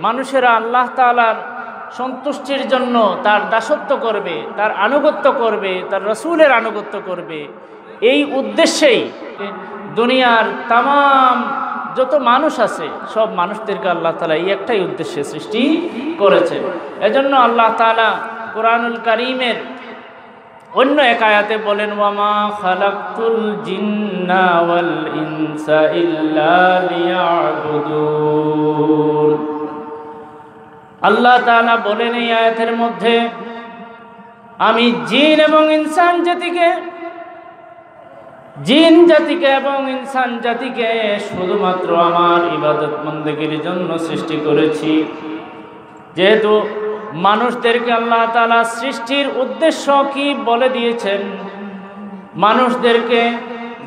মানুষেরা আল্লাহ তাআলার সন্তুষ্টির জন্য তার দাসত্ব করবে, তার আনুগত্য করবে, তার রসুলের আনুগত্য করবে, এই উদ্দেশ্যেই দুনিয়ার তামাম যত মানুষ আছে সব মানুষদেরকে আল্লাহ তাআলা এই একটাই উদ্দেশ্যে সৃষ্টি করেছেন। এজন্য আল্লাহ তাআলা কোরআনুল কারীমের অন্য এক আয়াতে বলেন, ওয়ামা খালাকতুল জিন্না ওয়াল ইনসা ইল্লা লিয়াবুদুন। আল্লাহ তাআলা বলেন এই আয়াতের মধ্যে, আমি জিন এবং ইনসান জাতিকে এবং ইনসান জাতিকে শুধুমাত্র আমার ইবাদত বন্দেগীর জন্য সৃষ্টি করেছি। যেহেতু মানুষদেরকে আল্লাহ তাআলা সৃষ্টির উদ্দেশ্য কি বলে দিয়েছেন, মানুষদেরকে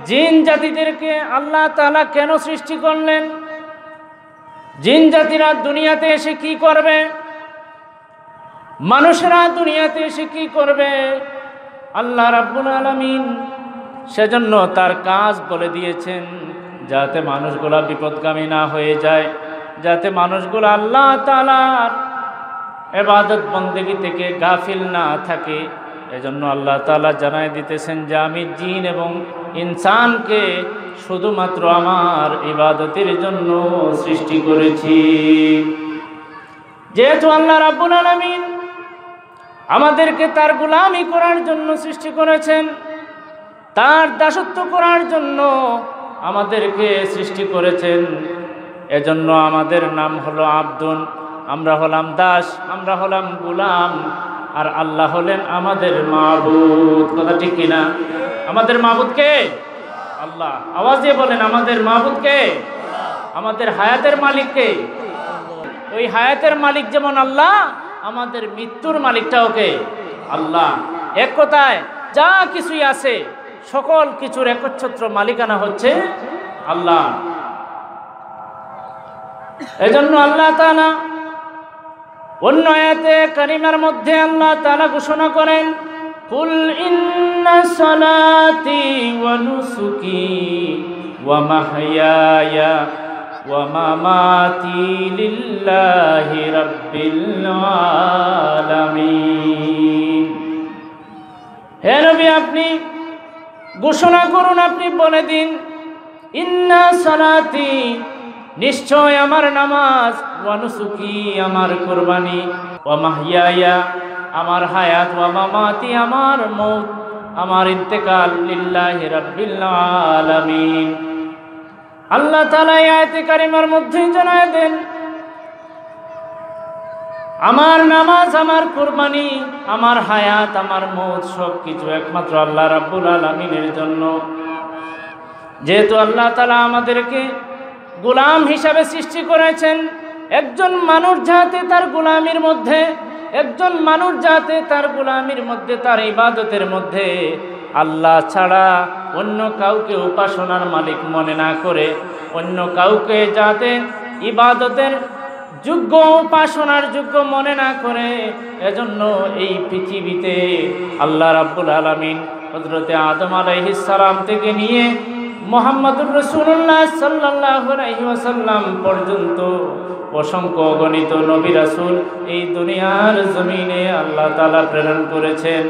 জিন জাতিদেরকে আল্লাহ তাআলা কেন সৃষ্টি করলেন, জিন জাতিরা দুনিয়াতে এসে কি করবে, মানুষেরা দুনিয়াতে এসে কি করবে, আল্লাহ রাব্বুল আলামিন সেজন্য তার কাজ বলে দিয়েছেন, যাতে মানুষগুলা বিপদগামী না হয়ে যায়, যাতে মানুষগুলা আল্লাহ তাআলার ইবাদত বন্দেগী থেকে গাফিল না থাকে। এজন্য আল্লাহ তাআলা জানাই দিতেছেন যে আমি জিন এবং ইনসানকে শুধুমাত্র আমার ইবাদতের জন্য সৃষ্টি করেছি। যেহেতু আল্লাহ রাব্বুল আলামিন আমাদেরকে তার গোলামি করার জন্য সৃষ্টি করেছেন, তার দাসত্ব করার জন্য আমাদেরকে সৃষ্টি করেছেন, এজন্য আমাদের নাম হলো আব্দুন, আমরা হলাম দাস, আমরা হলাম গোলাম, আর আল্লাহ হলেন আমাদের মাবুদ। কথা ঠিক কিনা? আমাদের মাবুদ কে? আল্লাহ। আওয়াজ দিয়ে বলেন, আমাদের মাবুদ কে? আমাদের হায়াতের মালিক কে? ওই হায়াতের মালিক যেমন আল্লাহ, আমাদের মৃত্যুর মালিকটাও কে? আল্লাহ। এক কথায় যা কিছুই আছে সকল কিছুর একচ্ছত্র মালিকানা হচ্ছে আল্লাহ। এজন্য আল্লাহ তাআলা অন্য আয়াতে কারিমার মধ্যে আল্লাহ তাআলা ঘোষণা করেন, কুল ইন্না সালাতি ওয়া নুসুকি ওয়া মাহইয়ায়া ওয়া মামাতি লিল্লাহি রাব্বিল আলামিন। হে নবী, আপনি ঘোষণা করুন, আপনি বলে দিন, ইন্না সালাতি, নিশ্চয় আমার নামাজ, ওয়া নুসুকি, আমার কুরবানি, ওয়া মাহইয়ায়া, আমার হায়াত, ওয়া মামাতি, আমার মৌত, আমার ইন্তেকাল, লিল্লাহি রাব্বিল আলামিন। আল্লাহ তাআলা এই আয়াতে কারিমার মধ্যে জানায় দেন, আমার নামাজ, আমার কুরবানি, আমার হায়াত, আমার মৌত সব কিছু একমাত্র আল্লাহ রাব্বুল আলামিনের জন্য। যেহেতু আল্লাহ তাআলা আমাদেরকে গোলাম হিসাবে সৃষ্টি করেছেন, একজন মানুষ যাতে তার গোলামির মধ্যে, একজন মানুষ যাতে তার গোলামির মধ্যে, তার ইবাদতের মধ্যে আল্লাহ ছাড়া অন্য কাউকে উপাসনার মালিক মনে না করে, অন্য কাউকে যাতে ইবাদতের যোগ্য, উপাসনার যোগ্য মনে না করে, এজন্য এই পৃথিবীতে আল্লাহ রাব্বুল আলামিন হযরতে আদম আলাইহিস সালাম থেকে নিয়ে মুহাম্মদুর রাসূলুল্লাহ সাল্লাল্লাহু আলাইহি ওয়াসাল্লাম পর্যন্ত অসংখ্য অগণিত নবী রাসূল এই দুনিয়ার জমিনে আল্লাহ তাআলা প্রেরণ করেছেন।